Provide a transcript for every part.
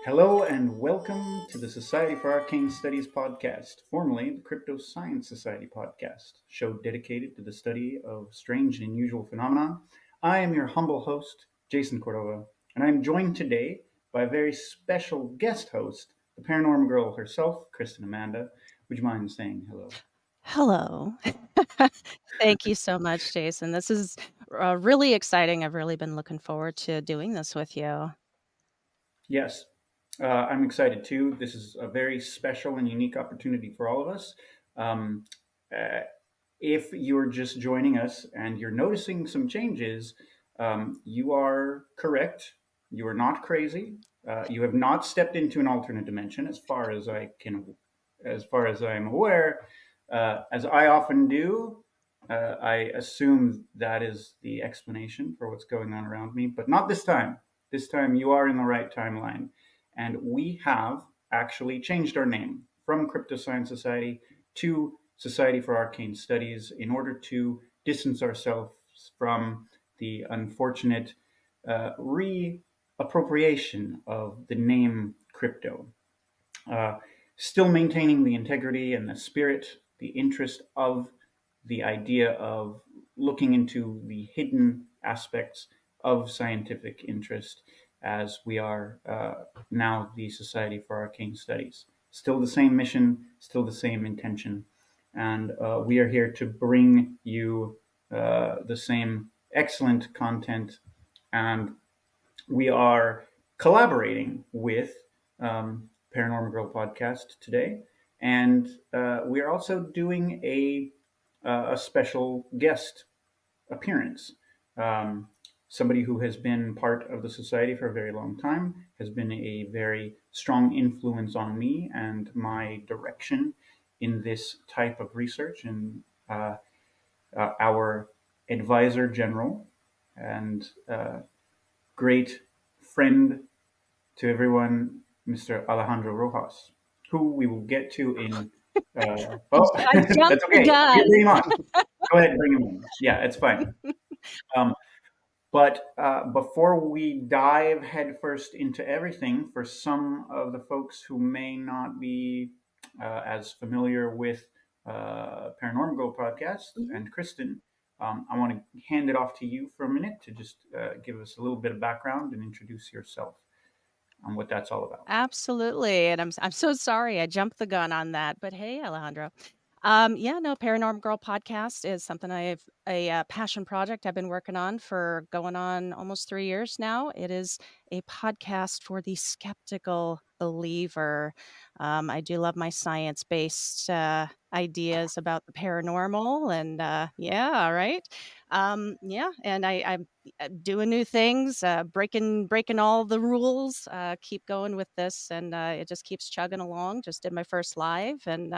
Hello and welcome to the Society for Arcane Studies podcast, formerly the Crypto Science Society podcast, show dedicated to the study of strange and unusual phenomena. I am your humble host, Jason Cordova, and I'm joined today by a very special guest host, the paranormal girl herself, Kristen Amanda. Would you mind saying hello? Hello. Thank you so much, Jason. This is really exciting. I've really been looking forward to doing this with you. Yes, I'm excited too. This is a very special and unique opportunity for all of us. Um, uh, if you're just joining us and you're noticing some changes, you are correct. You are not crazy. You have not stepped into an alternate dimension, as far as I am aware. As I often do, I assume that is the explanation for what's going on around me, but not this time. This time you are in the right timeline. And we have actually changed our name from Crypto Science Society to Society for Arcane Studies in order to distance ourselves from the unfortunate reappropriation of the name crypto. Uh, Still maintaining the integrity and the spirit, the interest of the idea of looking into the hidden aspects of scientific interest as we are now the Society for Arcane Studies. Still the same mission, still the same intention. And we are here to bring you the same excellent content. And we are collaborating with ParanormGirl Podcast today. And we are also doing a special guest appearance. Um, Somebody who has been part of the society for a very long time, has been a very strong influence on me and my direction in this type of research, and our advisor general and great friend to everyone, Mr. Alejandro Rojas, who we will get to in. I jumped That's the okay. gun. You bring him on. Go ahead and bring him in. Yeah, it's fine. Um, but before we dive headfirst into everything, for some of the folks who may not be as familiar with ParanormGirl Podcast and Kristen, I want to hand it off to you for a minute to just give us a little bit of background and introduce yourself on what that's all about. Absolutely. And I'm so sorry I jumped the gun on that. But hey, Alejandro. Yeah, no, Paranormal Girl Podcast is something I've a passion project I've been working on for going on almost 3 years now. It is a podcast for the skeptical believer. I do love my science-based ideas about the paranormal, and yeah, right. Yeah, and I'm doing new things, breaking all the rules. Keep going with this, and it just keeps chugging along. Just did my first live, and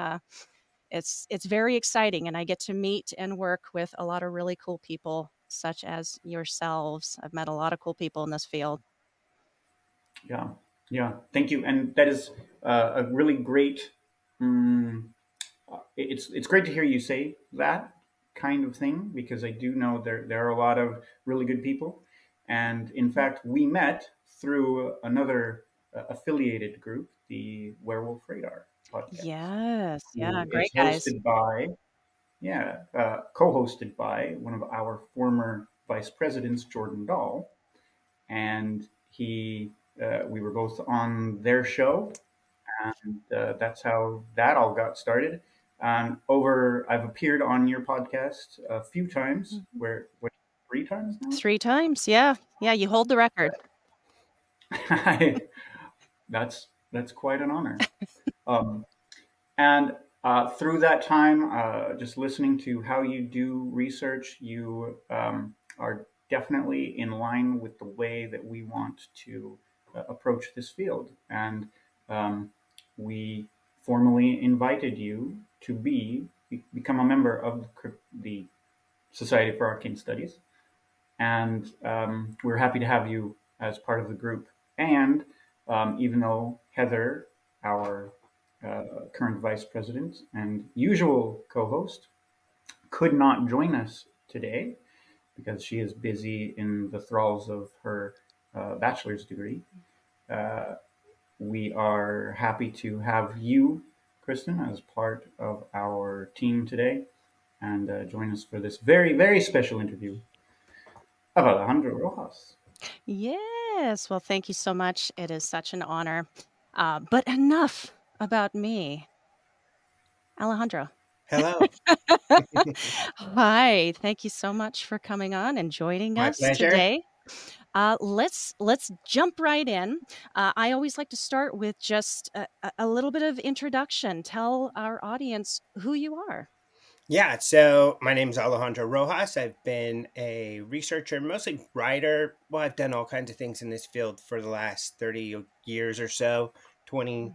it's very exciting, and I get to meet and work with a lot of really cool people, such as yourselves. I've met a lot of cool people in this field. Yeah, yeah. Thank you, and that is a really great. Um, it's great to hear you say that kind of thing, because I do know there are a lot of really good people, and in fact, we met through another affiliated group, the Werewolf Radar podcast, Yes, yeah, who is great guys. hosted by co-hosted by one of our former vice presidents, Jordan Dahl, and we were both on their show, and that's how that all got started. I've appeared on your podcast a few times. Mhm. What, 3 times now? 3 times, yeah, yeah. You hold the record. That's quite an honor. Um, and through that time, just listening to how you do research, you are definitely in line with the way that we want to approach this field. And um, we formally invited you to become a member of the Society for Arcane Studies. And we're happy to have you as part of the group. And even though Heather, our current vice president and usual co-host, could not join us today because she is busy in the thralls of her bachelor's degree, uh, We are happy to have you, Kristen, as part of our team today and join us for this very, very special interview of Alejandro Rojas. Yes. Well, thank you so much. It is such an honor. But enough about me. Alejandro. Hello. Hi. Thank you so much for coming on and joining My us pleasure. today. Let's jump right in. I always like to start with just a little bit of introduction. Tell our audience who you are. Yeah, so my name's Alejandro Rojas. I've been a researcher, mostly writer. Well, I've done all kinds of things in this field for the last 30 years or so. 20,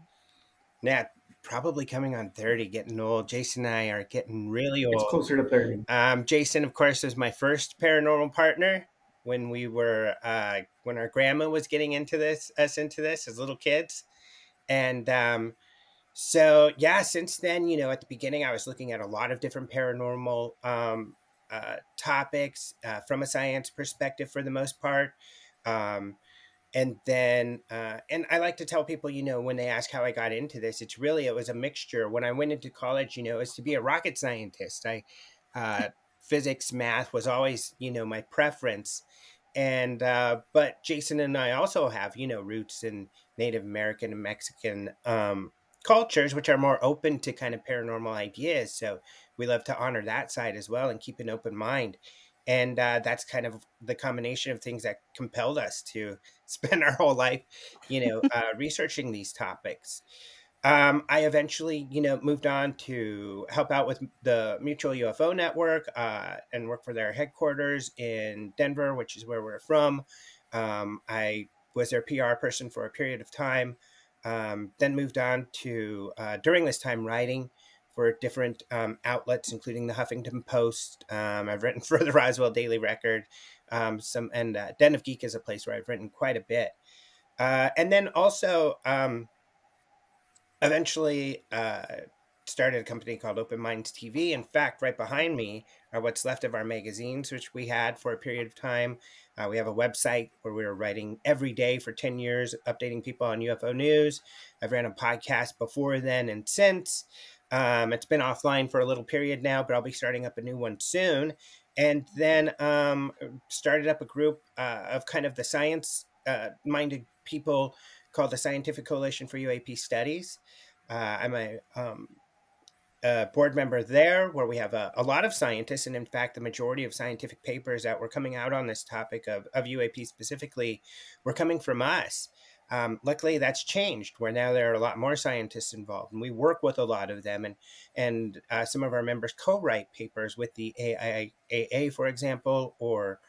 yeah, probably coming on 30, getting old. Jason and I are getting really It's old. closer to 30. Jason, of course, was my first paranormal partner when when our grandma was getting us into this as little kids. And So yeah, since then, at the beginning, I was looking at a lot of different paranormal topics from a science perspective for the most part. Um, and I like to tell people, when they ask how I got into this, it was a mixture. When I went into college, it was to be a rocket scientist. Physics, math was always, my preference. But Jason and I also have, roots in Native American and Mexican cultures, which are more open to kind of paranormal ideas. So we love to honor that side as well and keep an open mind. And that's kind of the combination of things that compelled us to spend our whole life, researching these topics. I eventually, moved on to help out with the Mutual UFO Network and work for their headquarters in Denver, which is where we're from. I was their PR person for a period of time, then moved on to, during this time, writing for different outlets, including the Huffington Post. I've written for the Roswell Daily Record, Den of Geek is a place where I've written quite a bit. And then also, eventually started a company called Open Minds TV. In fact, right behind me are what's left of our magazines, which we had for a period of time. We have a website where we were writing every day for 10 years, updating people on UFO news. I've ran a podcast before then and since. It's been offline for a little period now, but I'll be starting up a new one soon. And then started up a group of kind of the science-minded people called the Scientific Coalition for UAP Studies. I'm a board member there, where we have a lot of scientists, and in fact, the majority of scientific papers that were coming out on this topic of UAP specifically were coming from us. Luckily, that's changed, where now there are a lot more scientists involved, and we work with a lot of them, and some of our members co-write papers with the AIAA, for example, or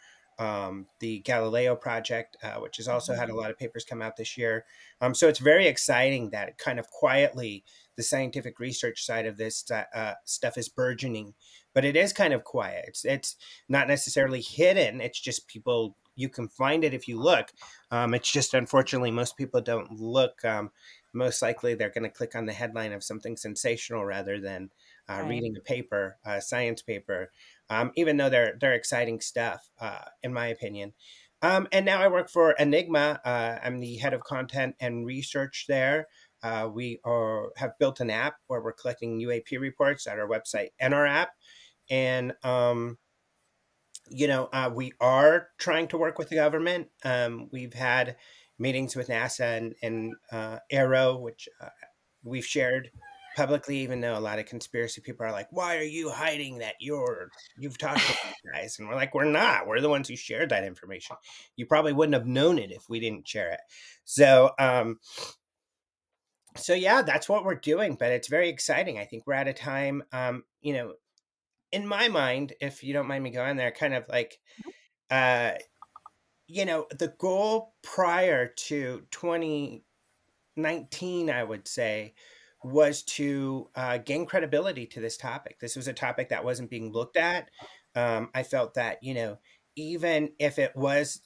the Galileo Project, which has also had a lot of papers come out this year. So it's very exciting that kind of quietly the scientific research side of this stuff is burgeoning, but it is kind of quiet. It's not necessarily hidden. It's just people, you can find it if you look. It's just, unfortunately, most people don't look. Most likely they're going to click on the headline of something sensational rather than Right. reading a paper, a science paper, even though they're exciting stuff, in my opinion. And now I work for Enigma. I'm the head of content and research there. Have built an app where we're collecting UAP reports at our website and our app. And, we are trying to work with the government. We've had meetings with NASA and Aero, which we've shared publicly, even though a lot of conspiracy people are like, why are you hiding that you've talked to these guys? And we're like, we're not. We're the ones who shared that information. You probably wouldn't have known it if we didn't share it. So yeah, that's what we're doing, but it's very exciting. I think we're at a time, in my mind, if you don't mind me going there, kind of like, the goal prior to 2019, I would say, was to gain credibility to this topic. This was a topic that wasn't being looked at. I felt that, even if it was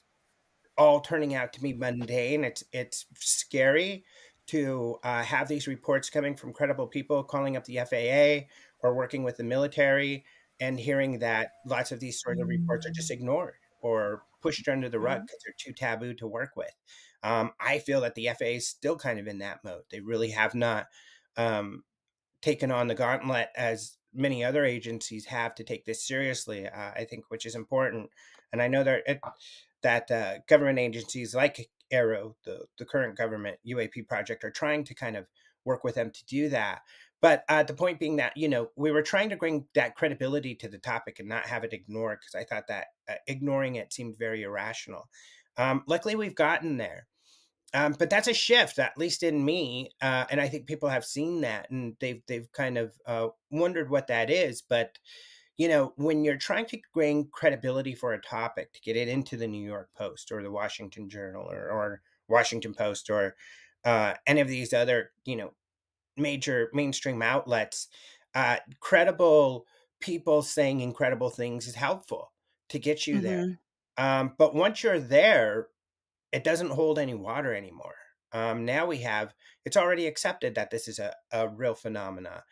all turning out to be mundane, it's scary to have these reports coming from credible people calling up the FAA or working with the military and hearing that lots of these sort of reports are just ignored or pushed under the rug Mhm. because they're too taboo to work with. I feel that the FAA is still kind of in that mode. They really have not taken on the gauntlet as many other agencies have to take this seriously, I think, which is important. And I know that government agencies like Aero, the current government UAP project, are trying to kind of work with them to do that. But the point being that, we were trying to bring that credibility to the topic and not have it ignored, because I thought that ignoring it seemed very irrational. Luckily, we've gotten there. But that's a shift, at least in me, and I think people have seen that, and they've kind of wondered what that is. But when you're trying to gain credibility for a topic to get it into the New York Post or the Washington Journal or Washington Post or any of these other major mainstream outlets, credible people saying incredible things is helpful to get you there. Mhm. But once you're there, it doesn't hold any water anymore. Now it's already accepted that this is a real phenomena.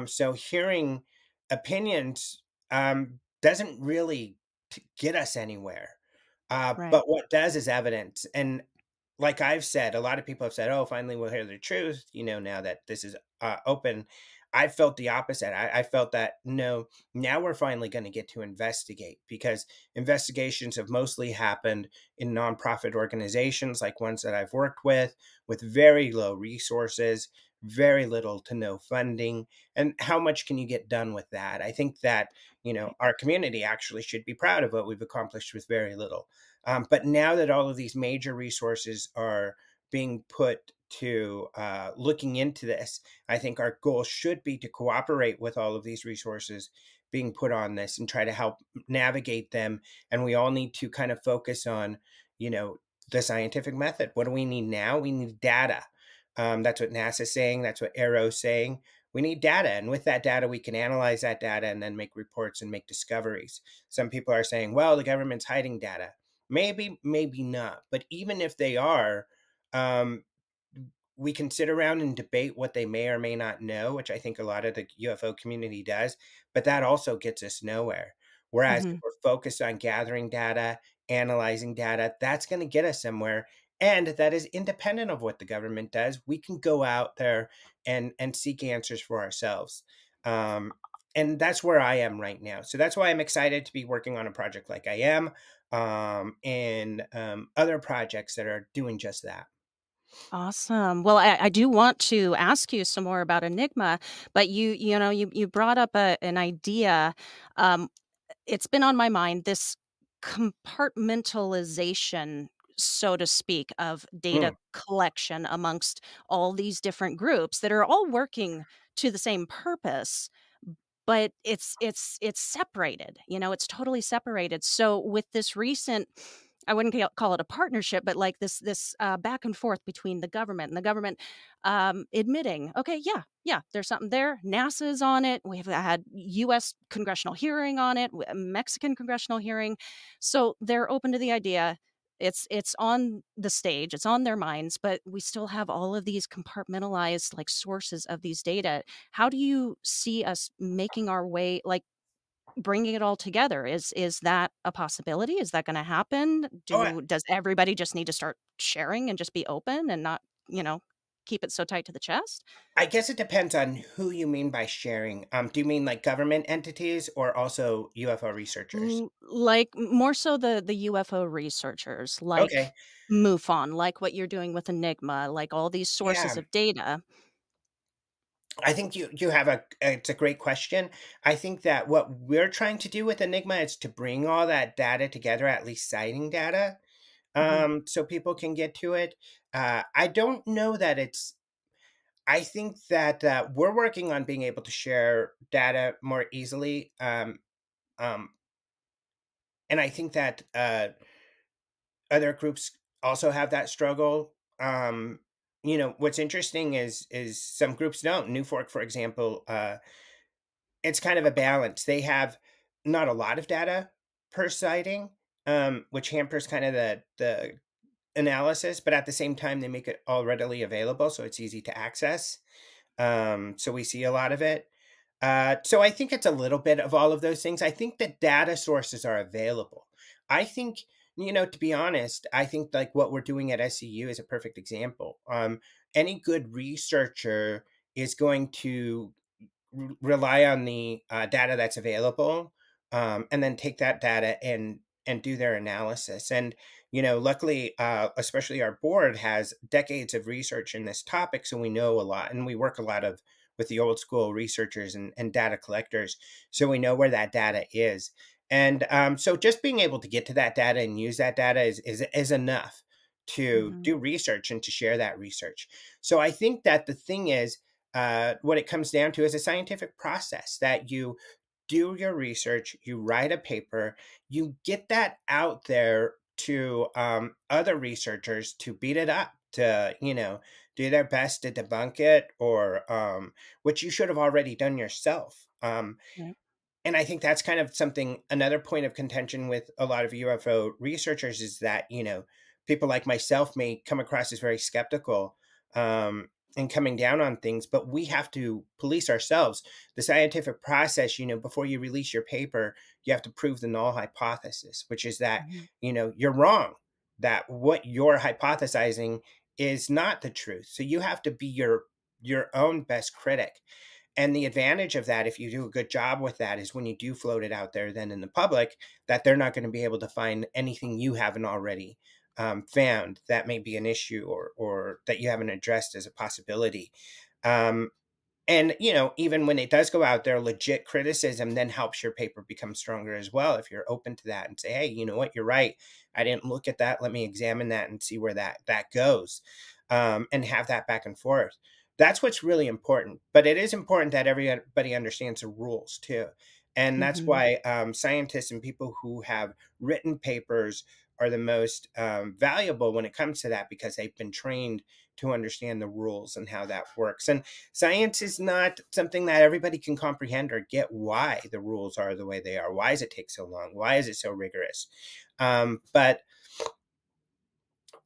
So hearing opinions doesn't really get us anywhere. Right. But what does is evidence. And like I've said, a lot of people have said, oh, finally we'll hear the truth, now that this is open. I felt the opposite. I felt that, no, now we're finally going to get to investigate, because investigations have mostly happened in nonprofit organizations like ones that I've worked with very low resources, very little to no funding. And how much can you get done with that? I think that, Right. our community actually should be proud of what we've accomplished with very little. But now that all of these major resources are being put to looking into this, I think our goal should be to cooperate with all of these resources being put on this and try to help navigate them. And we all need to kind of focus on, the scientific method. What do we need now? We need data. That's what NASA's saying. That's what Aero's saying. We need data. And with that data, we can analyze that data and then make reports and make discoveries. Some people are saying, well, the government's hiding data. Maybe, maybe not. But even if they are, um, we can sit around and debate what they may or may not know, which I think a lot of the UFO community does, but that also gets us nowhere. Whereas if Mhm. we're focused on gathering data, analyzing data, that's going to get us somewhere. And that is independent of what the government does. We can go out there and seek answers for ourselves. Um, and that's where I am right now. So that's why I'm excited to be working on a project like I am, and other projects that are doing just that. Awesome. Well, I do want to ask you some more about Enigma, but you brought up an idea. Um, it's been on my mind, this compartmentalization, so to speak, of data Mm. collection amongst all these different groups that are all working to the same purpose, but it's separated. It's totally separated. So with this recent, I wouldn't call it a partnership, but like this back and forth between the government and the government, admitting, okay, yeah, there's something there. NASA's on it. We've had U.S. congressional hearing on it, Mexican congressional hearing, so they're open to the idea. It's on the stage, it's on their minds, but we still have all of these compartmentalized like sources of these data. How do you see us making our way, like bringing it all together? Is that a possibility? Is that going to happen? Oh, Does everybody just need to start sharing and just be open and not, keep it so tight to the chest? I guess it depends on who you mean by sharing. Do you mean like government entities or also UFO researchers? Like more so the UFO researchers, like Okay. MUFON, like what you're doing with Enigma, like all these sources Yeah. of data. I think you have it's a great question. I think that what we're trying to do with Enigma is to bring all that data together, at least sighting data, Mhm, so people can get to it. I don't know that I think that we're working on being able to share data more easily. Um, and I think that other groups also have that struggle. What's interesting is some groups don't. New Fork, for example, it's kind of a balance. They have not a lot of data per sighting, which hampers kind of the analysis, but at the same time, they make it all readily available, so it's easy to access. So we see a lot of it. So I think it's a little bit of all of those things. I think that data sources are available. I think To be honest, I think like what we're doing at SCU is a perfect example. Any good researcher is going to rely on the data that's available, and then take that data and do their analysis. And luckily, especially our board has decades of research in this topic, so we know a lot, and we work a lot of with the old school researchers and data collectors, so we know where that data is. And so just being able to get to that data and use that data is enough to Mm-hmm. do research and to share that research. So I think that the thing is, what it comes down to is a scientific process that you do your research, you write a paper, you get that out there to other researchers to beat it up, to, do their best to debunk it, or which you should have already done yourself. Right. And I think that's kind of something, another point of contention with a lot of UFO researchers is that, people like myself may come across as very skeptical, and coming down on things, but we have to police ourselves. The scientific process, before you release your paper, you have to prove the null hypothesis, which is that, Mm-hmm. you're wrong, that what you're hypothesizing is not the truth. So you have to be your own best critic. And the advantage of that, if you do a good job with that, is when you do float it out there, then in the public, that they're not going to be able to find anything you haven't already found that may be an issue, or that you haven't addressed as a possibility. And, even when it does go out there, legit criticism then helps your paper become stronger as well. If you're open to that and say, hey, you know what, you're right. I didn't look at that. Let me examine that and see where that goes, and have that back and forth. That's what's really important. But it is important that everybody understands the rules too. And that's Mm-hmm. why scientists and people who have written papers are the most valuable when it comes to that, because they've been trained to understand the rules and how that works. And science is not something that everybody can comprehend or get why the rules are the way they are. Why does it take so long? Why is it so rigorous? But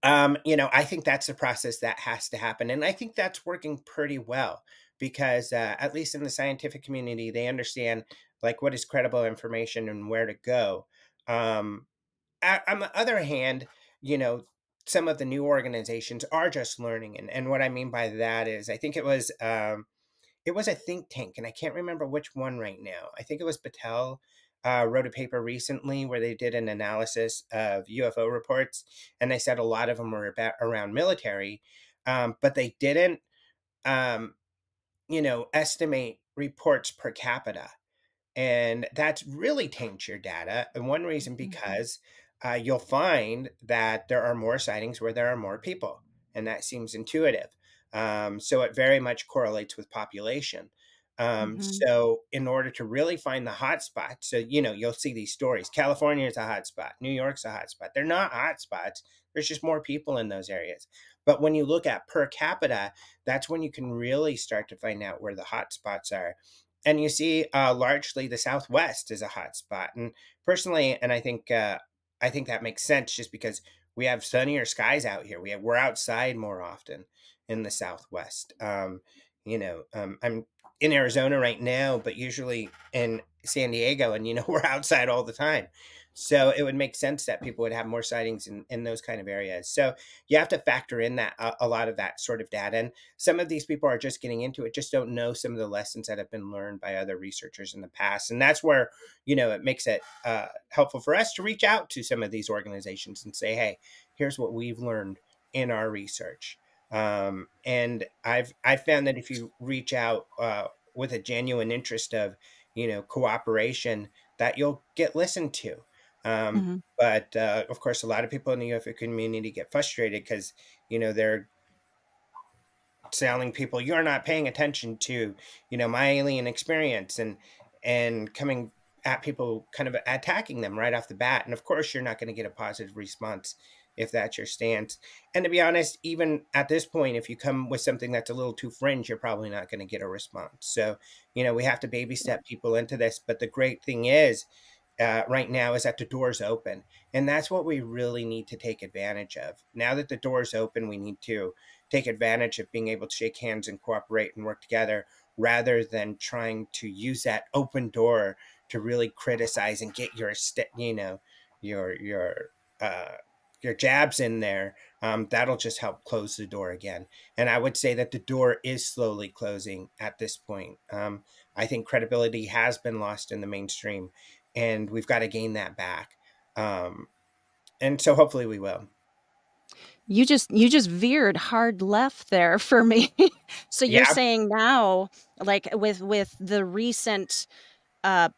I think that's the process that has to happen. And I think that's working pretty well, because at least in the scientific community, they understand like what is credible information and where to go. Um, on the other hand, you know, some of the new organizations are just learning. And what I mean by that is, I think it was a think tank, and I can't remember which one right now. I think it was Patel wrote a paper recently where they did an analysis of UFO reports, and they said a lot of them were around military, but they didn't, um, estimate reports per capita. And that's really taints your data. And one reason, Mm-hmm. because you'll find that there are more sightings where there are more people. And that seems intuitive. So it very much correlates with population. Mm-hmm. So in order to really find the hot spot, so, you'll see these stories. California is a hot spot. New York's a hot spot. They're not hot spots. There's just more people in those areas. But when you look at per capita, that's when you can really start to find out where the hot spots are. And you see, largely the Southwest is a hot spot. And personally, and I think that makes sense, just because we have sunnier skies out here. We're outside more often in the Southwest. I'm in Arizona right now, but usually in San Diego, and we're outside all the time. So it would make sense that people would have more sightings in those kind of areas. So you have to factor in that a lot of that sort of data. And some of these people are just getting into it, just don't know some of the lessons that have been learned by other researchers in the past. And that's where, it makes it helpful for us to reach out to some of these organizations and say, hey, here's what we've learned in our research. And I've found that if you reach out with a genuine interest of, cooperation, that you'll get listened to. Mm-hmm. But of course, a lot of people in the UFO community get frustrated because, they're telling people, you're not paying attention to, my alien experience, and coming at people, kind of attacking them right off the bat. And of course, you're not going to get a positive response if that's your stance. And to be honest, even at this point, if you come with something that's a little too fringe, you're probably not going to get a response. So, we have to baby step people into this. But the great thing is, right now, is that the door's open. And that's what we really need to take advantage of. Now that the door's open, we need to take advantage of being able to shake hands and cooperate and work together, rather than trying to use that open door to really criticize and get your your jabs in there, that'll just help close the door again. And I would say that the door is slowly closing at this point. I think credibility has been lost in the mainstream, and we've got to gain that back. And so hopefully we will. You just veered hard left there for me. So you're Yeah, saying now, like with the recent uh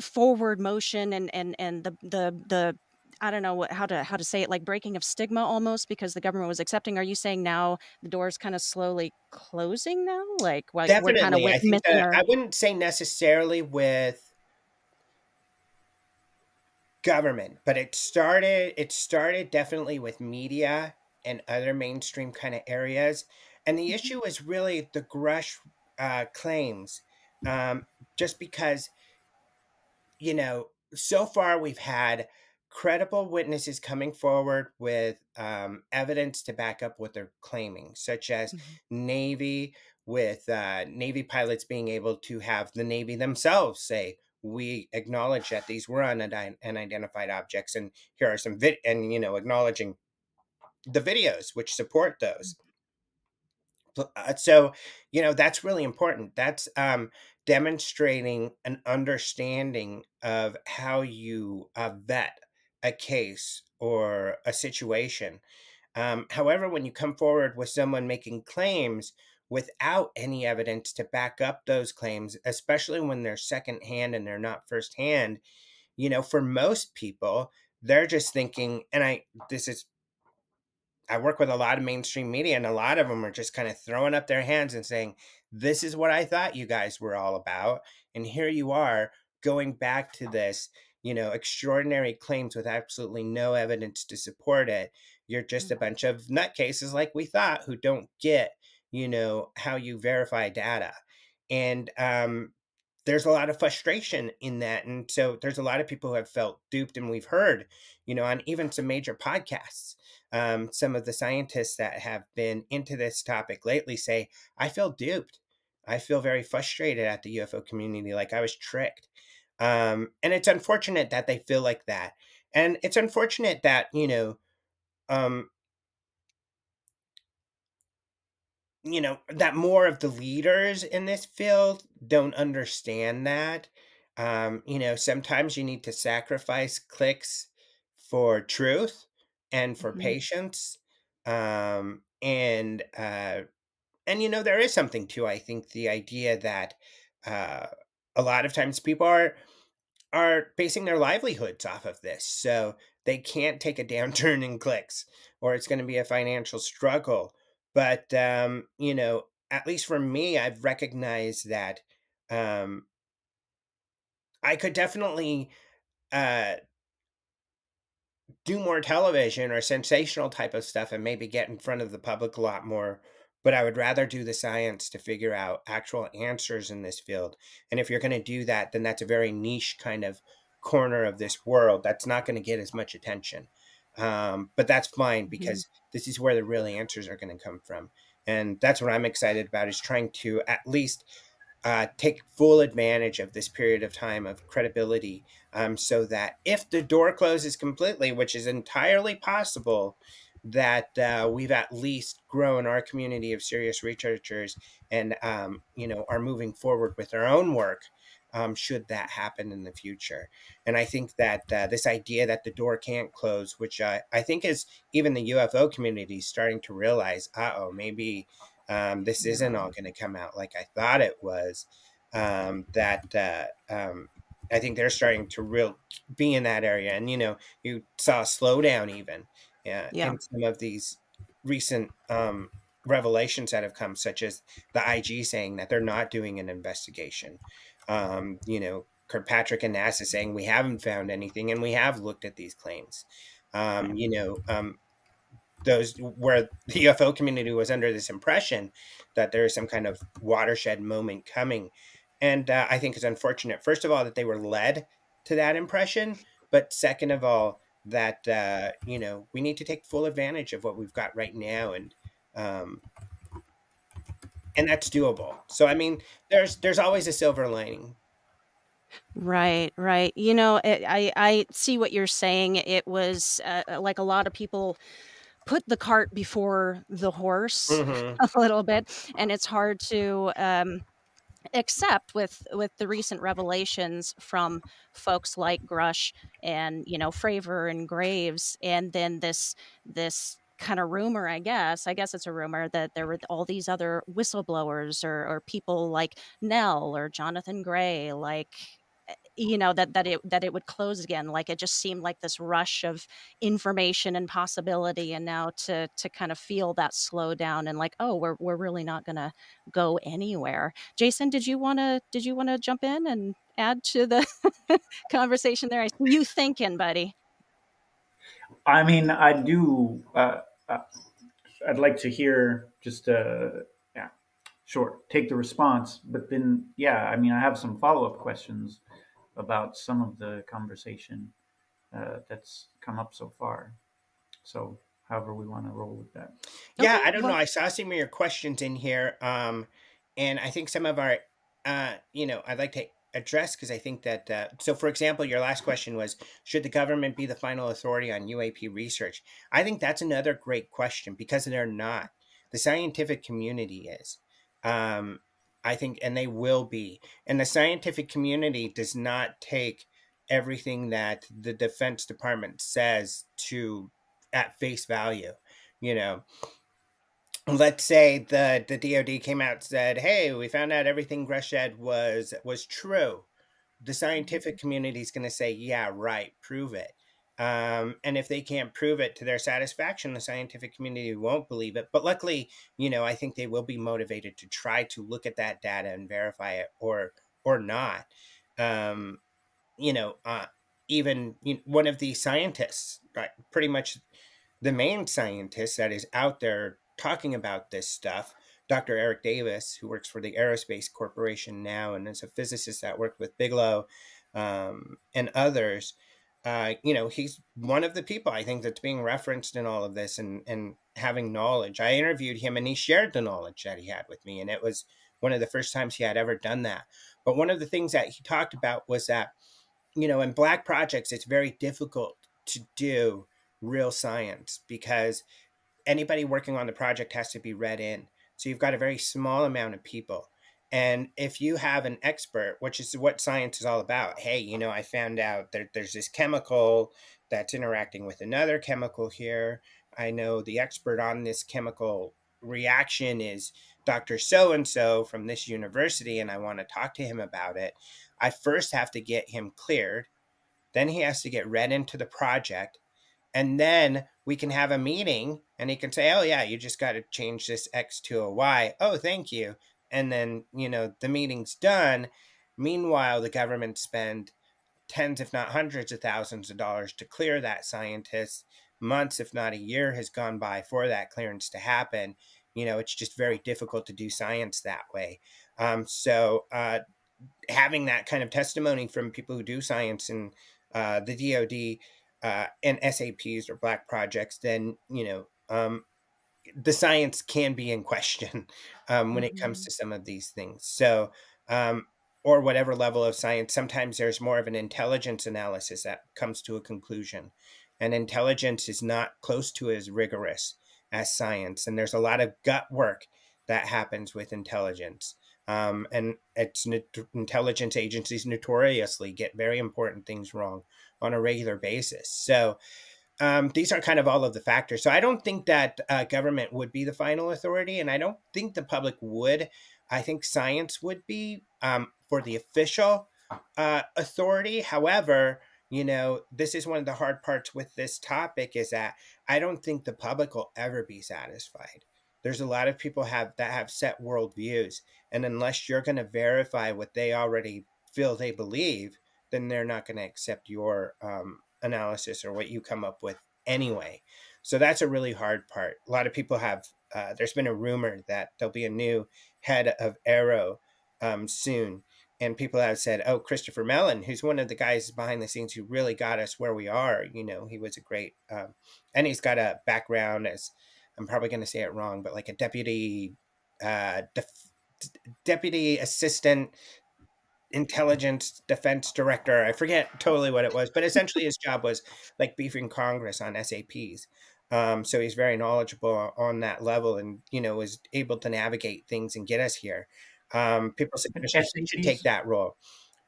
forward motion and the I don't know how to say it, like breaking of stigma almost, because the government was accepting. Are you saying now the door's kind of slowly closing now? Like we're kind of definitely. I think missing that our. I wouldn't say necessarily with government, but it started definitely with media and other mainstream kind of areas. And the Mhm, issue is really the Grush claims, just because, so far we've had credible witnesses coming forward with evidence to back up what they're claiming, such as mhm, Navy, with Navy pilots being able to have the Navy themselves say, we acknowledge that these were unidentified objects, and here are some and acknowledging the videos which support those. So, that's really important. That's demonstrating an understanding of how you vet a case or a situation. However, when you come forward with someone making claims without any evidence to back up those claims, especially when they're secondhand and they're not firsthand, for most people, they're just thinking, and I work with a lot of mainstream media, and a lot of them are just kind of throwing up their hands and saying, this is what I thought you guys were all about. And here you are going back to this, extraordinary claims with absolutely no evidence to support it. You're just a mhm, bunch of nutcases like we thought, who don't get, how you verify data. And there's a lot of frustration in that. And so there's a lot of people who have felt duped, and we've heard, on even some major podcasts, some of the scientists that have been into this topic lately say, I feel duped. I feel very frustrated at the UFO community, like I was tricked. And it's unfortunate that they feel like that. And it's unfortunate that, um, that more of the leaders in this field don't understand that. Sometimes you need to sacrifice clicks for truth and for mhm. patience. And there is something to, I think, the idea that uh, a lot of times people are basing their livelihoods off of this, so they can't take a downturn in clicks, or it's going to be a financial struggle. But at least for me, I've recognized that um, I could definitely uh, do more television or sensational type of stuff and maybe get in front of the public a lot more. But I would rather do the science to figure out actual answers in this field. And if you're going to do that, then that's a very niche kind of corner of this world that's not going to get as much attention. But that's fine, Mhm. because this is where the real answers are going to come from. And that's what I'm excited about, is trying to at least take full advantage of this period of time of credibility, so that if the door closes completely, which is entirely possible, that we've at least grown our community of serious researchers, and are moving forward with our own work, should that happen in the future. And I think that this idea that the door can't close, which I think is even the UFO community starting to realize, maybe this isn't Yeah. all going to come out like I thought it was. That I think they're starting to real be in that area, and you saw a slowdown even Yeah. in some of these recent revelations that have come, such as the IG saying that they're not doing an investigation. Kirkpatrick and NASA saying we haven't found anything, and we have looked at these claims. Right. Those where the UFO community was under this impression that there is some kind of watershed moment coming. And I think it's unfortunate, first of all, that they were led to that impression. But second of all, that, we need to take full advantage of what we've got right now. Um, and that's doable. So, I mean, there's always a silver lining. Right, right. I see what you're saying. It was like a lot of people put the cart before the horse Mm-hmm. a little bit, and it's hard to except with the recent revelations from folks like Grush and Fravor and Graves, and then this kind of rumor, I guess it's a rumor that there were all these other whistleblowers or people like Nell or Jonathan Gray, like that it would close again. Like, it just seemed like this rush of information and possibility, and now to kind of feel that slow down and like, oh, we're really not gonna go anywhere. Jason, did you want to jump in and add to the conversation there? I see you thinking, buddy. I mean, I do. I'd like to hear just yeah, sure, take the response, but then yeah, I mean, I have some follow up questions about some of the conversation that's come up so far. So, however we want to roll with that. Yeah, Okay, I don't know. well, I saw some of your questions in here, and I think some of our, I'd like to address because I think that. So, for example, your last question was, should the government be the final authority on UAP research? I think that's another great question because they're not. The scientific community is. Um, I think, and they will be. And the scientific community does not take everything that the Defense Department says to at face value. You know, let's say the DoD came out and said, "Hey, we found out everything Grush said was true." The scientific community is going to say, "Yeah, right, prove it." And if they can't prove it to their satisfaction, the scientific community won't believe it. But luckily, I think they will be motivated to try to look at that data and verify it or not. Um, you know, uh, Even one of the scientists, right, pretty much the main scientist that is out there talking about this stuff, Dr. Eric Davis, who works for the Aerospace Corporation now and is a physicist that worked with Bigelow and others. He's one of the people I think that's being referenced in all of this and having knowledge. I interviewed him and he shared the knowledge that he had with me, and it was one of the first times he had ever done that. But one of the things that he talked about was that in Black projects, it's very difficult to do real science because anybody working on the project has to be read in. So you've got a very small amount of people. And if you have an expert, which is what science is all about, hey, I found out there's this chemical that's interacting with another chemical here. I know the expert on this chemical reaction is Dr. So and so from this university, and I want to talk to him about it. I first have to get him cleared. Then he has to get read into the project. And then we can have a meeting and he can say, oh, yeah, you just got to change this X to a Y. Oh, thank you. And then, the meeting's done. Meanwhile, the government spend tens, if not hundreds of thousands of dollars to clear that scientist. Months, if not a year, has gone by for that clearance to happen. It's just very difficult to do science that way. So having that kind of testimony from people who do science and the DoD and SAPs or Black projects, then the science can be in question when it comes mhm. to some of these things. So, or whatever level of science, sometimes there's more of an intelligence analysis that comes to a conclusion. And intelligence is not close to as rigorous as science. And there's a lot of gut work that happens with intelligence. And intelligence agencies notoriously get very important things wrong on a regular basis. So, these are kind of all of the factors. So I don't think that government would be the final authority, and I don't think the public would. I think science would be for the official authority. However, this is one of the hard parts with this topic is that I don't think the public will ever be satisfied. There's a lot of people that have set worldviews, and unless you're going to verify what they already feel they believe, then they're not going to accept your analysis or what you come up with anyway. So that's a really hard part. A lot of people have, there's been a rumor that there'll be a new head of Arrow soon. And people have said, oh, Christopher Mellon, who's one of the guys behind the scenes who really got us where we are. He was a great, and he's got a background as, I'm probably going to say it wrong, but like a deputy assistant intelligence defense director. I forget totally what it was, but essentially his job was like briefing Congress on SAPs. So he's very knowledgeable on that level, and was able to navigate things and get us here. People suggest he should take SAPs? that role,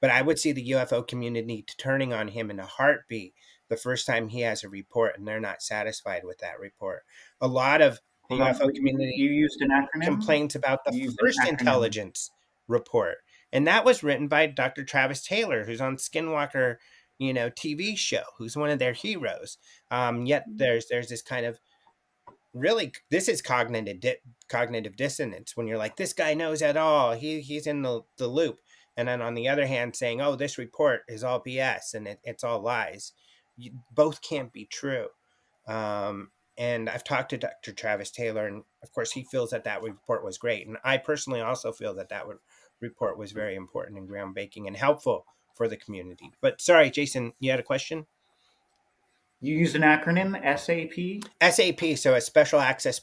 but I would see the UFO community turning on him in a heartbeat the first time he has a report and they're not satisfied with that report. A lot of the Hold on. UFO community You used an acronym? complains about the You used an first acronym. intelligence report, and that was written by Dr. Travis Taylor, who's on Skinwalker, TV show, who's one of their heroes. Yet there's this kind of really, this is cognitive dissonance when you're like, this guy knows it all. He's in the loop, and then on the other hand, saying, oh, this report is all BS and it's all lies. Both can't be true. And I've talked to Dr. Travis Taylor, and of course, he feels that report was great. And I personally also feel that report was very important and groundbreaking and helpful for the community. But sorry, Jason, you had a question? You used an acronym, SAP? SAP, so a Special Access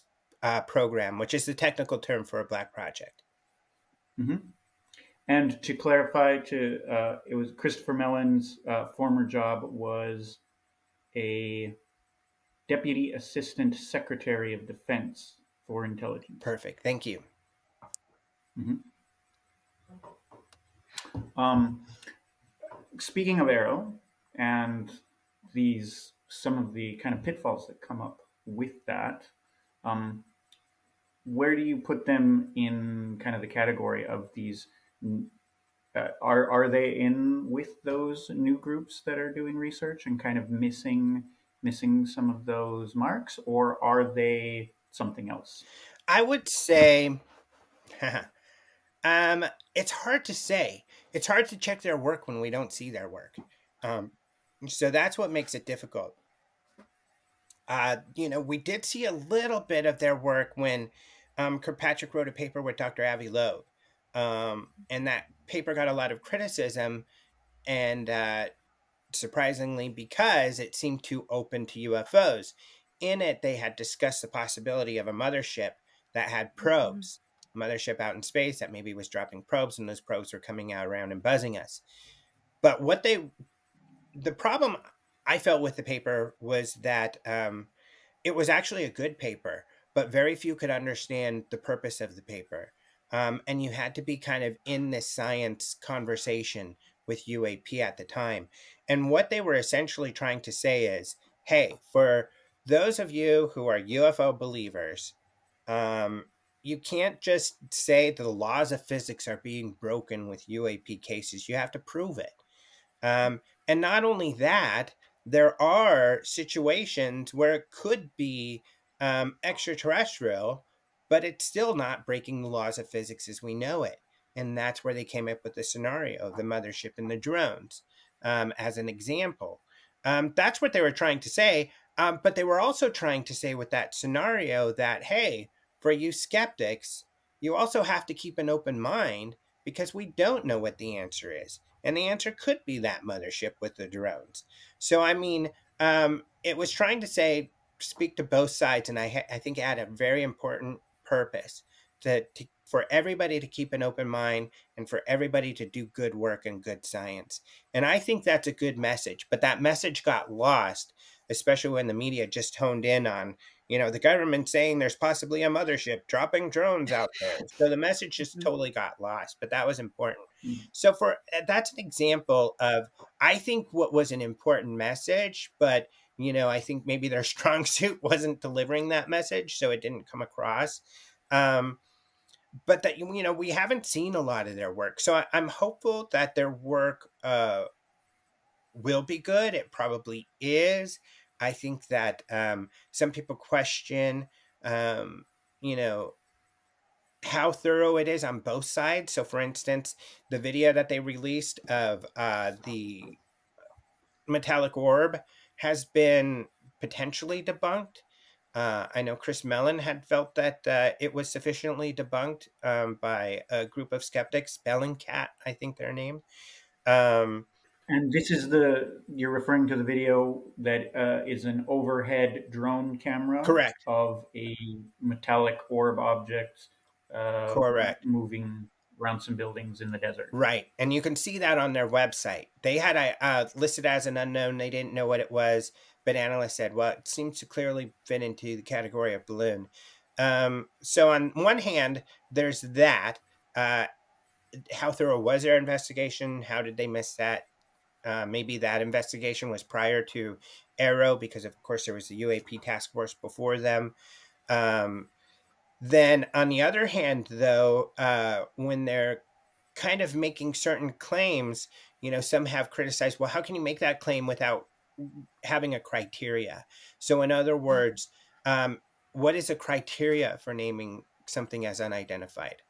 Program, which is the technical term for a Black project. Mm-hmm. And to clarify, it was Christopher Mellon's former job was a Deputy Assistant Secretary of Defense for Intelligence. Perfect. Thank you. Mm-hmm. Speaking of Arrow and some of the kind of pitfalls that come up with that, where do you put them in kind of the category of these? Are they in with those new groups that are doing research and kind of missing some of those marks, or are they something else? I would say, it's hard to say. It's hard to check their work when we don't see their work. So that's what makes it difficult. We did see a little bit of their work when Kirkpatrick wrote a paper with Dr. Avi Loeb. And that paper got a lot of criticism, and surprisingly, because it seemed too open to UFOs. In it, they had discussed the possibility of a mothership that had probes, a mothership out in space that maybe was dropping probes, and those probes were coming out around and buzzing us. But the problem I felt with the paper was that it was actually a good paper, but very few could understand the purpose of the paper. And you had to be kind of in this science conversation with UAP at the time. And what they were essentially trying to say is, hey, for those of you who are UFO believers, you can't just say the laws of physics are being broken with UAP cases. You have to prove it. And not only that, there are situations where it could be extraterrestrial, but it's still not breaking the laws of physics as we know it. And that's where they came up with the scenario of the mothership and the drones as an example. That's what they were trying to say. But they were also trying to say with that scenario that, hey, for you skeptics, you also have to keep an open mind because we don't know what the answer is. And the answer could be that mothership with the drones. So, I mean, it was trying to speak to both sides. And I think it had a very important purpose for everybody to keep an open mind and for everybody to do good work and good science. And I think that's a good message. But that message got lost, especially when the media just honed in on, the government saying there's possibly a mothership dropping drones out there. So the message just totally got lost, but that was important. So that's an example of, I think, what was an important message, but, I think maybe their strong suit wasn't delivering that message, so it didn't come across. But that, we haven't seen a lot of their work. So I'm hopeful that their work will be good. It probably is. I think that some people question, how thorough it is on both sides. So, for instance, the video that they released of the metallic orb has been potentially debunked. I know Chris Mellon had felt that it was sufficiently debunked by a group of skeptics, Bellingcat, I think their name. And this is you're referring to the video that is an overhead drone camera. Correct. Of a metallic orb object. Correct. Moving around some buildings in the desert. Right. And you can see that on their website. They had listed as an unknown. They didn't know what it was, but analysts said, well, it seems to clearly fit into the category of balloon. So on one hand, there's that. How thorough was their investigation? How did they miss that? Maybe that investigation was prior to Arrow, because of course there was the UAP task force before them. Then on the other hand, though, when they're kind of making certain claims, some have criticized, well, how can you make that claim without having a criteria? So in other words, what is a criteria for naming something as unidentified?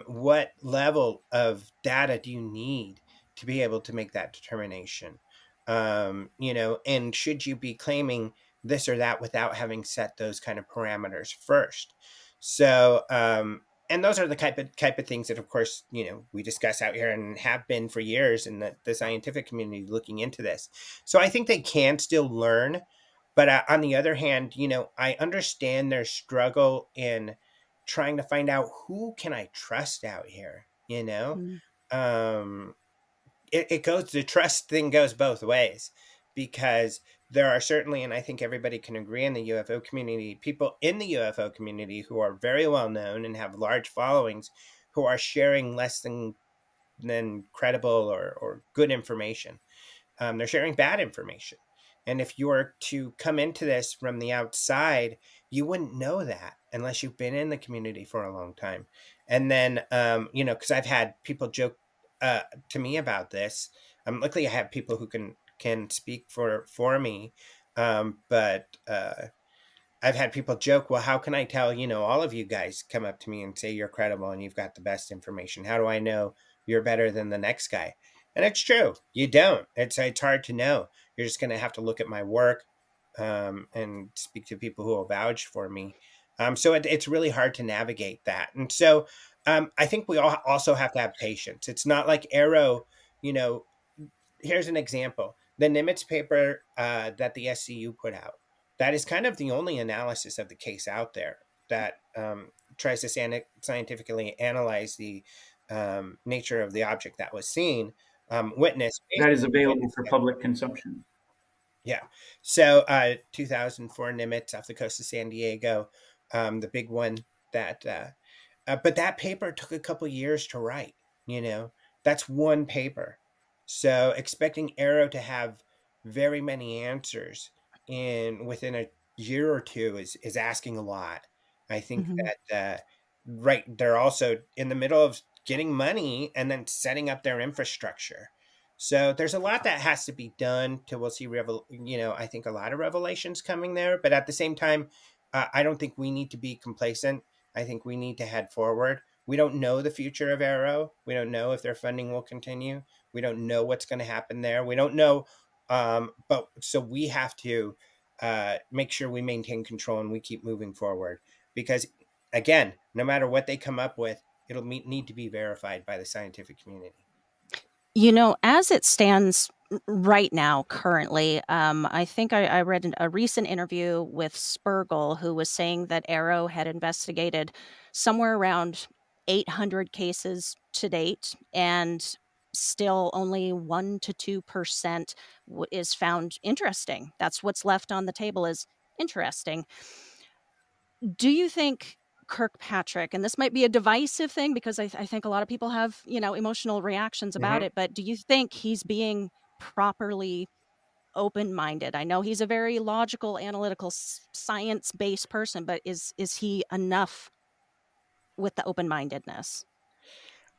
What level of data do you need to be able to make that determination? And should you be claiming this or that without having set those kind of parameters first? So, and those are the type of things that, of course, we discuss out here and have been for years in the scientific community looking into this. So I think they can still learn. But on the other hand, I understand their struggle in trying to find out who can I trust out here, the trust thing goes both ways, because there are certainly, and I think everybody can agree in the UFO community, people in the UFO community who are very well known and have large followings who are sharing less than credible or good information. They're sharing bad information. And if you were to come into this from the outside, you wouldn't know that unless you've been in the community for a long time. And then, because I've had people joke to me about this. Luckily, I have people who can speak for me. But I've had people joke, well, how can I tell, all of you guys come up to me and say you're credible and you've got the best information. How do I know you're better than the next guy? And it's true. You don't. It's hard to know. You're just going to have to look at my work and speak to people who will vouch for me. So it's really hard to navigate that. And so I think we all also have to have patience. It's not like Arrow, here's an example. The Nimitz paper that the SCU put out, that is kind of the only analysis of the case out there that tries to scientifically analyze the nature of the object that was seen, witnessed. That is available for public consumption. Yeah. So 2004 Nimitz off the coast of San Diego, the big one that, but that paper took a couple years to write, that's one paper. So expecting Arrow to have very many answers within a year or two is asking a lot. I think that, they're also in the middle of getting money and then setting up their infrastructure. So there's a lot that has to be done we'll see, I think a lot of revelations coming there. But at the same time, I don't think we need to be complacent. I think we need to head forward. We don't know the future of Arrow. We don't know if their funding will continue. We don't know what's going to happen there. We don't know. But so we have to make sure we maintain control and we keep moving forward. Because, again, no matter what they come up with, it'll need to be verified by the scientific community. As it stands right now, currently, I think I read a recent interview with Spergel, who was saying that Arrow had investigated somewhere around 800 cases to date, and still only 1% to 2% is found interesting. That's what's left on the table is interesting. Do you think Kirkpatrick, and this might be a divisive thing because I think a lot of people have, emotional reactions about it, but do you think he's being properly open-minded? I know he's a very logical, analytical, science-based person, but is he enough with the open-mindedness?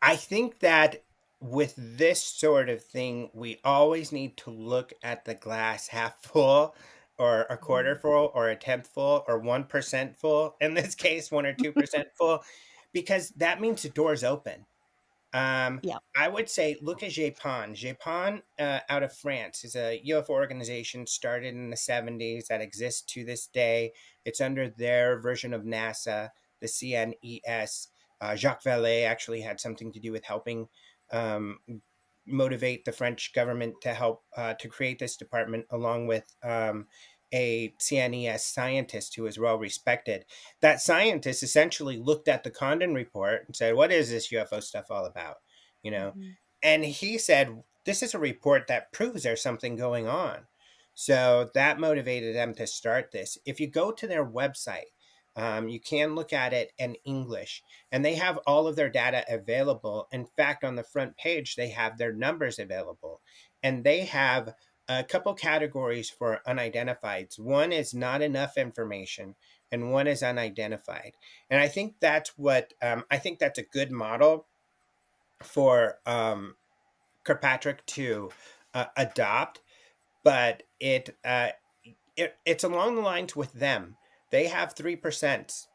I think that with this sort of thing, we always need to look at the glass half full, or a quarter full, or a tenth full, or 1% full. In this case, 1 or 2% full, because that means the door's open. I would say look at JPON. JPON out of France is a UFO organization started in the 70s that exists to this day. It's under their version of NASA, the CNES. Jacques Vallée actually had something to do with helping motivate the French government to help to create this department, along with a CNES scientist who is well respected. That scientist essentially looked at the Condon report and said, what is this UFO stuff all about? You know, and he said, this is a report that proves there's something going on. So that motivated them to start this. If you go to their website, you can look at it in English, and they have all of their data available. In fact, on the front page, they have their numbers available, and they have a couple categories for unidentifieds. One is not enough information, and one is unidentified. And I think that's what I think that's a good model for Kirkpatrick to adopt, but it's along the lines with them. They have 3%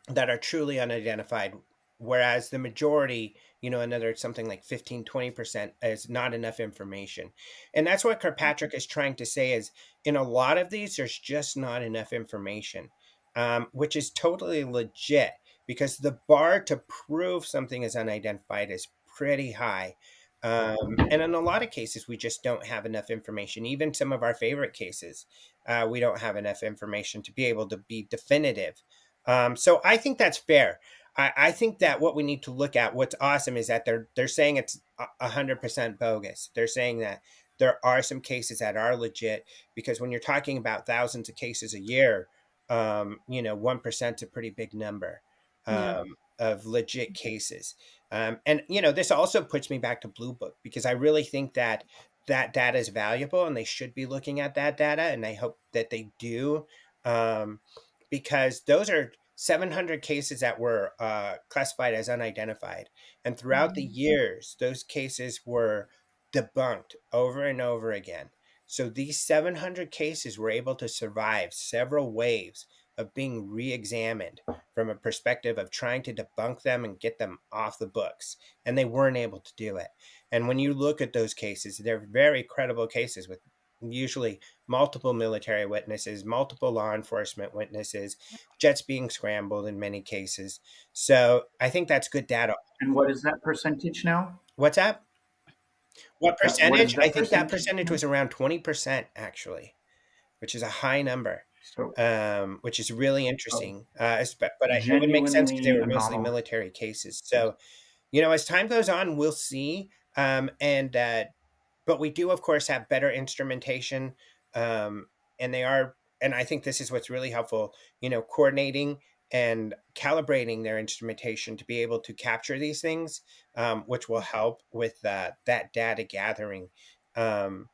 that are truly unidentified, whereas the majority, another something like 15-20% is not enough information. And that's what Kirkpatrick is trying to say, is in a lot of these, there's just not enough information, which is totally legit, because the bar to prove something is unidentified is pretty high. And in a lot of cases, we just don't have enough information. Even some of our favorite cases, we don't have enough information to be able to be definitive. So I think that's fair. I think that what we need to look at, what's awesome, is that they're saying it's 100% bogus. They're saying that there are some cases that are legit, because when you're talking about thousands of cases a year, 1% is a pretty big number of legit cases. And this also puts me back to Blue Book, because I really think that data is valuable, and they should be looking at that data, and I hope that they do, because those are 700 cases that were classified as unidentified. And throughout the years, those cases were debunked over and over again. So these 700 cases were able to survive several waves of being re-examined from a perspective of trying to debunk them and get them off the books. And they weren't able to do it. And when you look at those cases, they're very credible cases with usually multiple military witnesses, multiple law enforcement witnesses, jets being scrambled in many cases. So I think that's good data. And what is that percentage now? What's that? What percentage? That I think that percentage was around 20%, actually, which is a high number, which is really interesting. But it would make sense because they were mostly military cases. So, as time goes on, we'll see. But we do, of course, have better instrumentation, and I think this is what's really helpful, coordinating and calibrating their instrumentation to be able to capture these things, which will help with that data gathering. I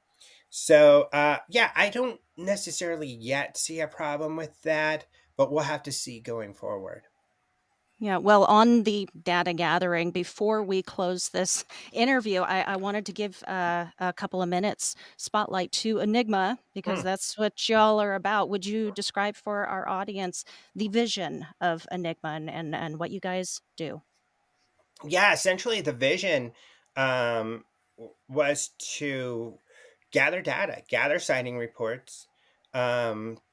don't necessarily yet see a problem with that, but we'll have to see going forward. Yeah, well, on the data gathering, before we close this interview, I wanted to give a couple of minutes spotlight to Enigma, because that's what y'all are about. Would you describe for our audience the vision of Enigma and what you guys do? Yeah, essentially the vision was to gather data, gather sighting reports,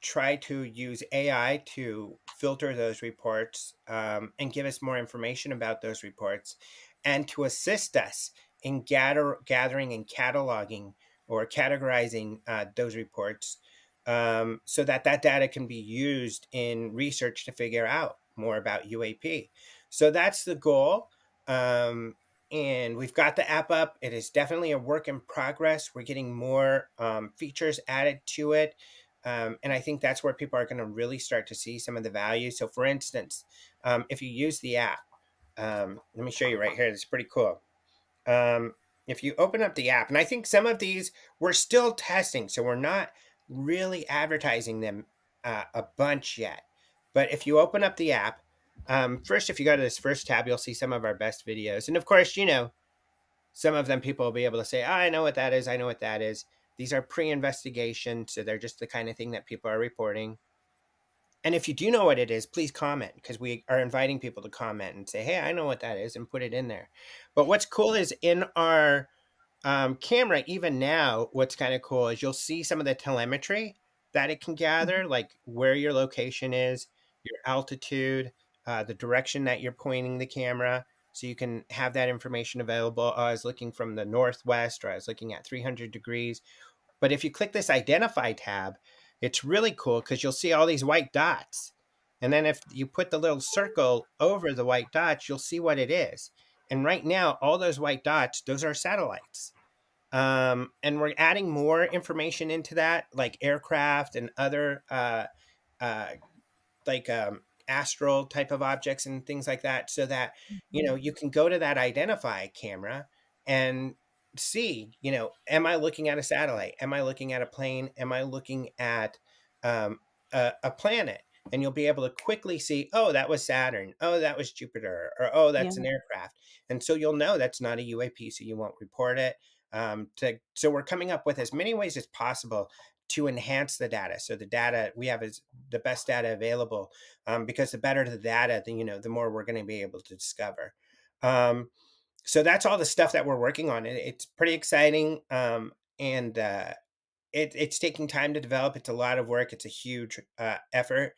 try to use AI to filter those reports, and give us more information about those reports, and to assist us in gathering and cataloging or categorizing those reports, so that data can be used in research to figure out more about UAP. So that's the goal. And we've got the app up. It is definitely a work in progress. We're getting more features added to it. And I think that's where people are going to really start to see some of the value. So for instance, if you use the app, let me show you right here. It's pretty cool. If you open up the app, and I think some of these we're still testing, so we're not really advertising them a bunch yet. But if you open up the app, first, if you go to this first tab, you'll see some of our best videos. And of course, some of them people will be able to say, oh, I know what that is. I know what that is. These are pre-investigation, so they're just the kind of thing that people are reporting. And if you do know what it is, please comment, because we are inviting people to comment and say, hey, I know what that is, and put it in there. But what's cool is in our camera, even now, what's kind of cool is you'll see some of the telemetry that it can gather, like where your location is, your altitude, the direction that you're pointing the camera. So you can have that information available. I was looking from the northwest, or I was looking at 300 degrees. But if you click this identify tab, it's really cool because you'll see all these white dots. And then if you put the little circle over the white dots, you'll see what it is. And right now, all those white dots, those are satellites. And we're adding more information into that, like aircraft and other uh, like astral type of objects and things like that, so that you can go to that identify camera and see, am I looking at a satellite, am I looking at a plane, am I looking at a planet, and you'll be able to quickly see, oh, that was Saturn, oh, that was Jupiter, or oh, Yeah. that's an aircraft. And so you'll know that's not a UAP, so you won't report it. So we're coming up with as many ways as possible to enhance the data. So the data we have is the best data available, because the better the data, the more we're going to be able to discover. So that's all the stuff that we're working on. It's pretty exciting, and it's taking time to develop. It's a lot of work. It's a huge effort,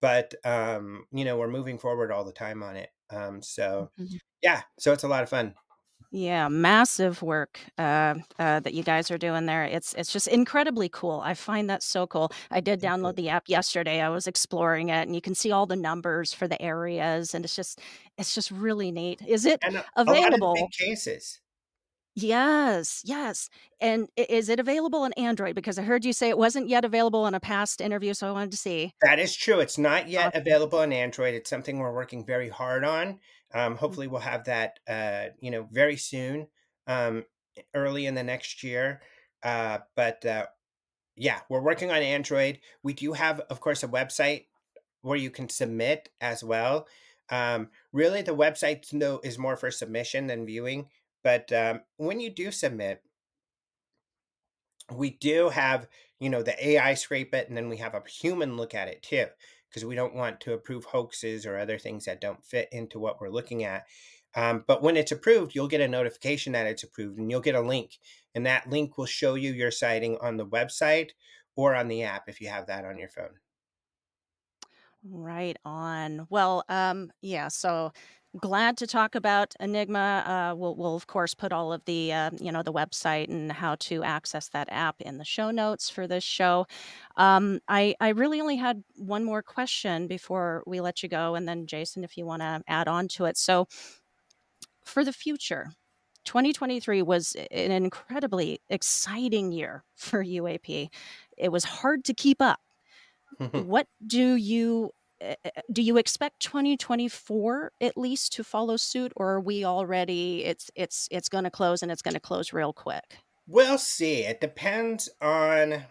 but we're moving forward all the time on it. So yeah, so it's a lot of fun. Yeah, massive work that you guys are doing there. It's just incredibly cool. I find that so cool. I did download the app yesterday. I was exploring it, and you can see all the numbers for the areas, and it's just really neat. Is it And a lot of the big available? cases. Yes, yes. And is it available on Android? Because I heard you say it wasn't yet available in a past interview, so I wanted to see. That is true. It's not yet Awesome. available on Android. It's something we're working very hard on. Hopefully, we'll have that, very soon, early in the next year. But yeah, we're working on Android. We do have, of course, a website where you can submit as well. Really, the website is more for submission than viewing. But when you do submit, we do have, the AI scrape it, and then we have a human look at it too, because we don't want to approve hoaxes or other things that don't fit into what we're looking at. But when it's approved, you'll get a notification that it's approved, and you'll get a link, and that link will show you your sighting on the website or on the app if you have that on your phone. Right on. Well, yeah, so glad to talk about Enigma. We'll of course put all of the the website and how to access that app in the show notes for this show. I really only had one more question before we let you go, and then Jason, if you want to add on to it. So for the future, 2023 was an incredibly exciting year for UAP. It was hard to keep up. What do you expect 2024 at least to follow suit, or are we already it's going to close, and it's going to close real quick? We'll see. It depends on,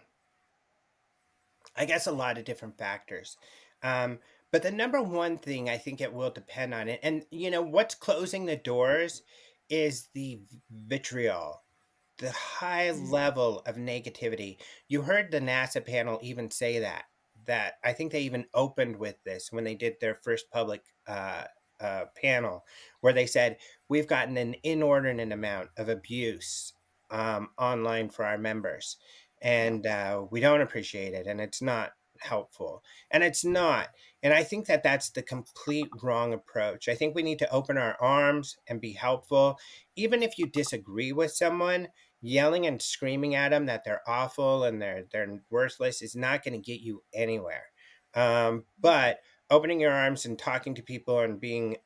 I guess, a lot of different factors. But the number one thing I think it will depend on it, and what's closing the doors is the vitriol, the high level of negativity. You heard the NASA panel even say that I think they even opened with this when they did their first public panel, where they said, we've gotten an inordinate amount of abuse online for our members, and we don't appreciate it, and it's not helpful, and it's not. And I think that that's the complete wrong approach. I think we need to open our arms and be helpful. Even if you disagree with someone, yelling and screaming at them that they're awful and they're worthless is not going to get you anywhere. But opening your arms and talking to people and being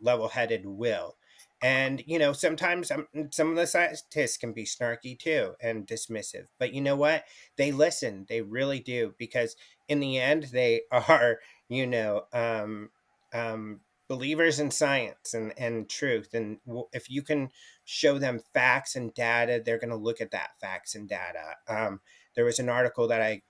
level-headed will. And, sometimes some of the scientists can be snarky too and dismissive. But you know what? They listen. They really do. Because in the end, they are, believers in science and truth. And if you can show them facts and data, they're going to look at that facts and data. There was an article that I,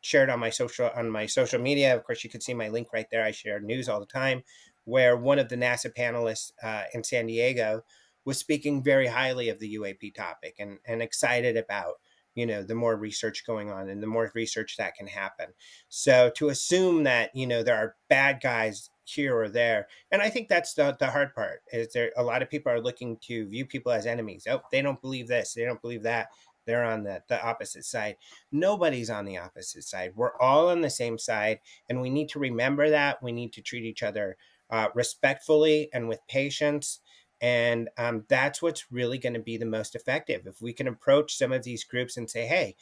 shared on my social media. Of course, you could see my link right there. I share news all the time, where one of the NASA panelists in San Diego was speaking very highly of the UAP topic and excited about, the more research going on and the more research that can happen. So to assume that, there are bad guys here or there, and I think that's the hard part, is there a lot of people are looking to view people as enemies. Oh, they don't believe this, they don't believe that, they're on the opposite side. Nobody's on the opposite side. We're all on the same side, and we need to remember that. We need to treat each other respectfully and with patience. And that's what's really going to be the most effective. If we can approach some of these groups and say, hey,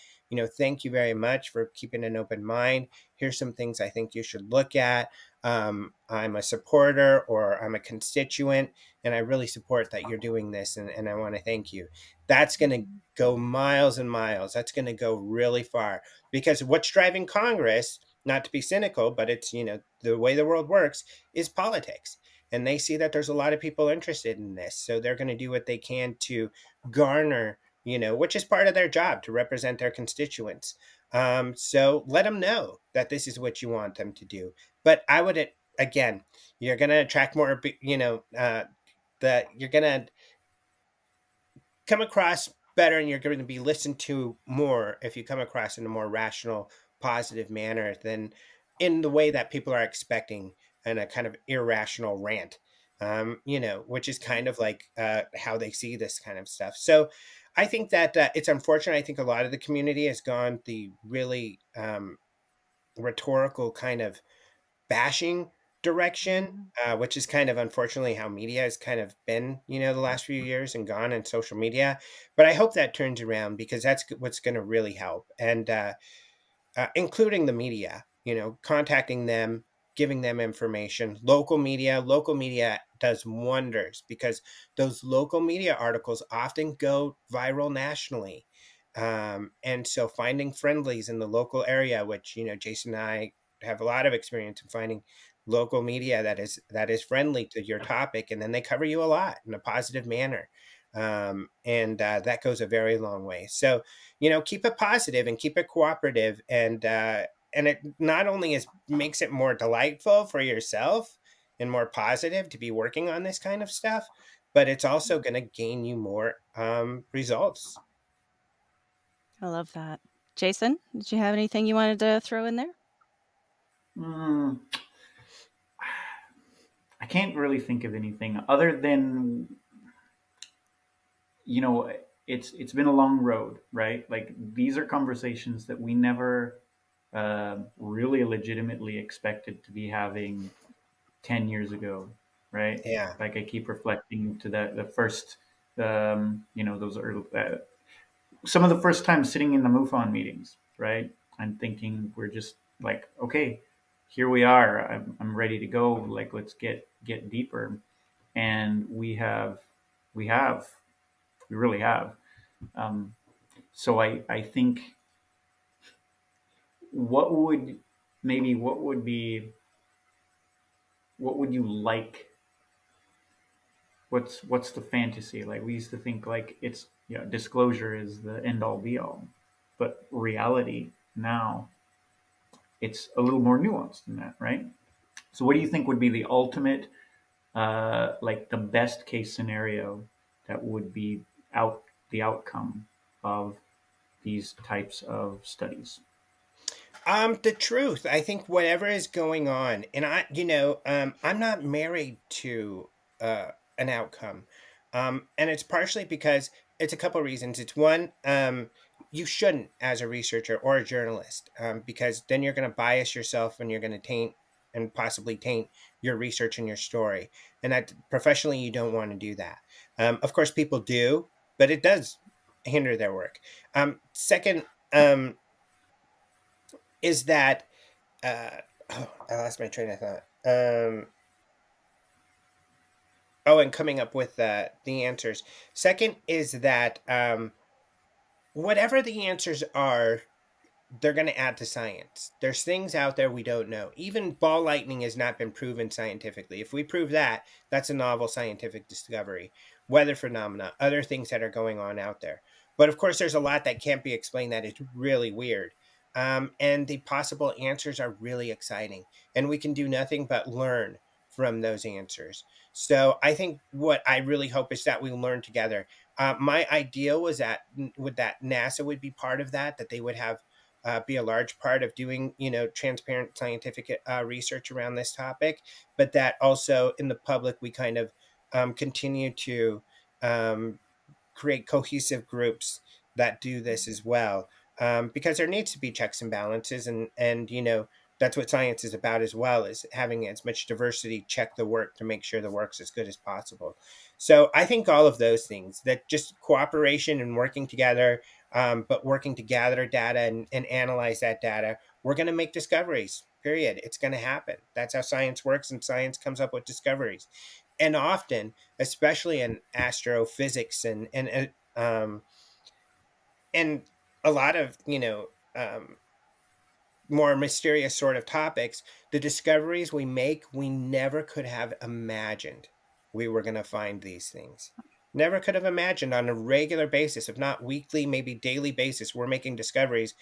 thank you very much for keeping an open mind. Here's some things I think you should look at. I'm a supporter, or I'm a constituent, and I really support that you're doing this, and I want to thank you. That's going to go miles and miles. That's going to go really far, because what's driving Congress, not to be cynical, but it's, the way the world works, is politics. And they see that there's a lot of people interested in this. So they're going to do what they can to garner, which is part of their job, to represent their constituents. So let them know that this is what you want them to do. But I would, again, you're going to attract more, that you're going to come across better, and you're going to be listened to more if you come across in a more rational, positive manner than in the way that people are expecting, in a kind of irrational rant, which is kind of like how they see this kind of stuff. So I think that it's unfortunate. I think a lot of the community has gone the really rhetorical kind of bashing direction, which is kind of unfortunately how media has kind of been, the last few years, and gone in social media. But I hope that turns around, because that's what's going to really help. And including the media, contacting them, giving them information. Local media does wonders, because those local media articles often go viral nationally. And so finding friendlies in the local area, which, Jason and I have a lot of experience in finding local media that is friendly to your topic, and then they cover you a lot in a positive manner. And that goes a very long way. So, keep it positive and keep it cooperative. And it not only makes it more delightful for yourself and more positive to be working on this kind of stuff, but it's also going to gain you more results. I love that. Jason, did you have anything you wanted to throw in there? I can't really think of anything other than, it's been a long road, right? Like, these are conversations that we never really legitimately expected to be having 10 years ago, right? Yeah. Like, I keep reflecting to the first, those early, some of the first time sitting in the MUFON meetings, right? I'm thinking, we're just like, okay, here we are. I'm ready to go. Like, let's get deeper. And we really have. So I think, what would you like? What's the fantasy? Like, we used to think, like, it's, disclosure is the end all be all, but reality now, it's a little more nuanced than that, right? So what do you think would be the ultimate, like, the best case scenario that would be the outcome of these types of studies? The truth, I think whatever is going on, and I'm not married to an outcome. And it's partially because it's a couple of reasons. It's one, you shouldn't, as a researcher or a journalist, because then you're going to bias yourself, and you're going to taint and possibly taint your research and your story. And that professionally, you don't want to do that. Of course, people do, but it does hinder their work. Second, is that I lost my train of thought. And coming up with the answers. Second is that whatever the answers are, they're going to add to science. There's things out there we don't know. Even ball lightning has not been proven scientifically. If we prove that, that's a novel scientific discovery. Weather phenomena, other things that are going on out there. But of course, there's a lot that can't be explained that is really weird. And the possible answers are really exciting. And we can do nothing but learn from those answers. So I think what I really hope is that we learn together. My ideal was that NASA would be part of that they would have be a large part of doing, transparent scientific research around this topic, but that also in the public, we kind of continue to create cohesive groups that do this as well. Because there needs to be checks and balances, and that's what science is about as well, is having as much diversity check the work to make sure the work's as good as possible. So I think all of those things, that just cooperation and working together, but working to gather data and analyze that data, we're going to make discoveries, period. It's going to happen. That's how science works, and science comes up with discoveries. And often, especially in astrophysics and a lot of, more mysterious sort of topics, the discoveries we make, we never could have imagined we were going to find these things. Never could have imagined on a regular basis, if not weekly, maybe daily basis, we're making discoveries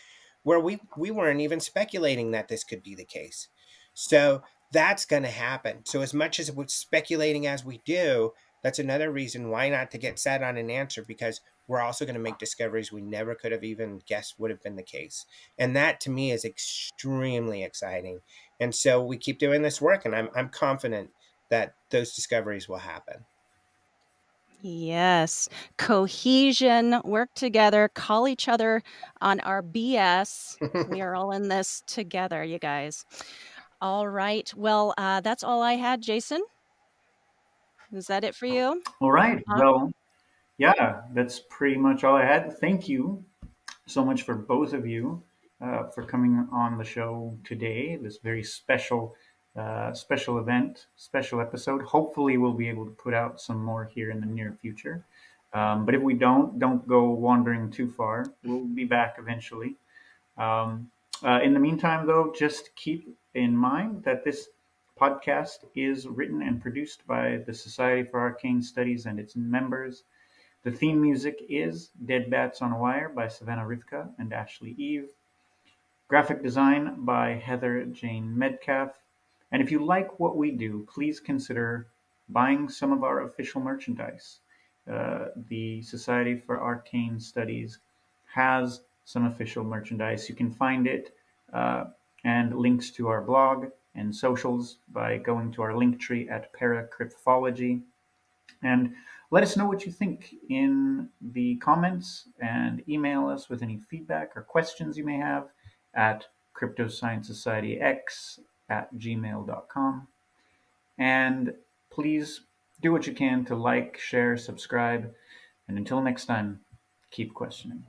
where we weren't even speculating that this could be the case. So that's going to happen. So as much as we're speculating as we do, that's another reason why not to get set on an answer, because we're also going to make discoveries we never could have even guessed would have been the case. And that to me is extremely exciting. And so we keep doing this work, and I'm confident that those discoveries will happen. Yes. Cohesion, work together, call each other on our BS. We are all in this together, you guys. All right. Well, that's all I had, Jason. Is that it for you? All right. Well, yeah, that's pretty much all I had. Thank you so much for both of you for coming on the show today. This very special event, special episode. Hopefully, we'll be able to put out some more here in the near future. But if we don't go wandering too far. We'll be back eventually. In the meantime, though, just keep in mind that this podcast is written and produced by the Society for Arcane Studies and its members. The theme music is Dead Bats on a Wire by Savannah-Rivka and Ashley Eve. Graphic design by Heather Jane Metcalf. And if you like what we do, please consider buying some of our official merchandise. The Society for Arcane Studies has some official merchandise. You can find it and links to our blog and socials by going to our link tree at Paracrypthology. And let us know what you think in the comments, and email us with any feedback or questions you may have at cryptosciencesocietyx@gmail.com. And please do what you can to like, share, subscribe. And until next time, keep questioning.